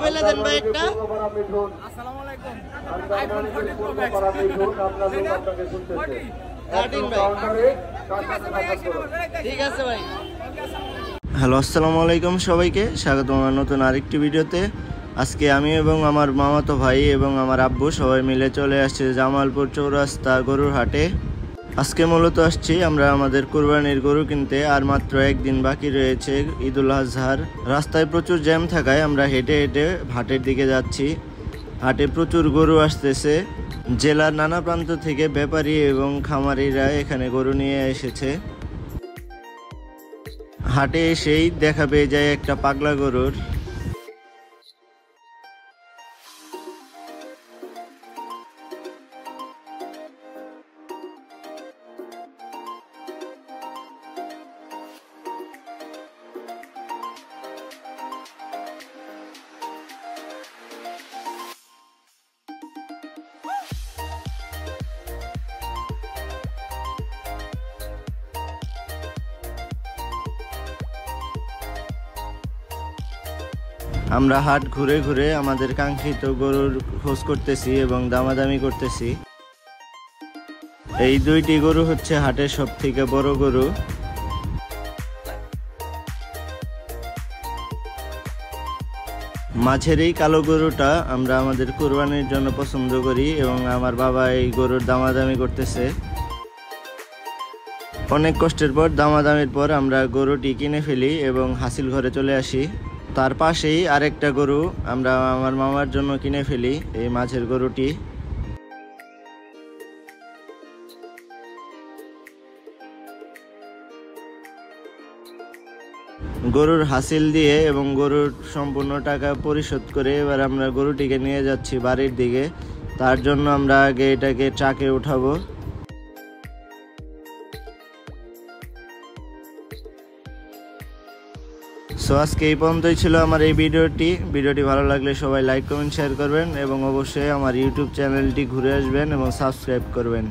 বলে দেন ভাই একটা। আসসালামু আলাইকুম। আইফোন 14 Pro Max 13 ভাই। ঠিক আছে ভাই। হ্যালো, আসসালামু আলাইকুম সবাইকে, স্বাগতম আমার নতুন আরেকটি ভিডিওতে। আজকে আমি এবং আমার মামাতো ভাই এবং আমার আব্বু সবাই মিলে চলে আসছে জামালপুর চৌরাস্তা গরুর হাটে। আজকে মূলত আসছি আমরা আমাদের কুরবানির গরু কিনতে। আর মাত্র একদিন বাকি রয়েছে ঈদুল আজহার। রাস্তায় প্রচুর জ্যাম থাকায় আমরা হেঁটে হেঁটে হাটের দিকে যাচ্ছি। হাটে প্রচুর গরু আসতেছে। জেলার নানা প্রান্ত থেকে ব্যাপারী এবং খামারিরা এখানে গরু নিয়ে এসেছে। হাটে এসেই দেখা পেয়ে যায় একটা পাগলা গরুর। আমরা হাট ঘুরে ঘুরে আমাদের কাঙ্ক্ষিত গরুর খোঁজ করতেছি এবং দামাদামি করতেছি। এই দুইটি গরু হচ্ছে হাটের সবথেকে বড় গরু। মাঝের এই কালো গরুটা আমরা আমাদের কুরবানির জন্য পছন্দ করি এবং আমার বাবা এই গরুর দামাদামি করতেছে। অনেক কষ্টের পর দামাদামির পর আমরা গরুটি কিনে ফেলি এবং হাসিল ঘরে চলে আসি। তার পাশেই আরেকটা গরু আমরা আমার মামার জন্য কিনে ফেলি, এই মাঝের গরুটি। গরুর হাসিল দিয়ে এবং গরুর সম্পূর্ণ টাকা পরিশোধ করে এবার আমরা গরুটিকে নিয়ে যাচ্ছি বাড়ির দিকে। তার জন্য আমরা আগে এটাকে ট্রাকে উঠাবো। সো আজকে এই পর্যন্তই ছিল আমার এই ভিডিওটি ভালো লাগলে সবাই লাইক কমেন্ট শেয়ার করবেন এবং অবশ্যই আমার ইউটিউব চ্যানেলটি ঘুরে আসবেন এবং সাবস্ক্রাইব করবেন।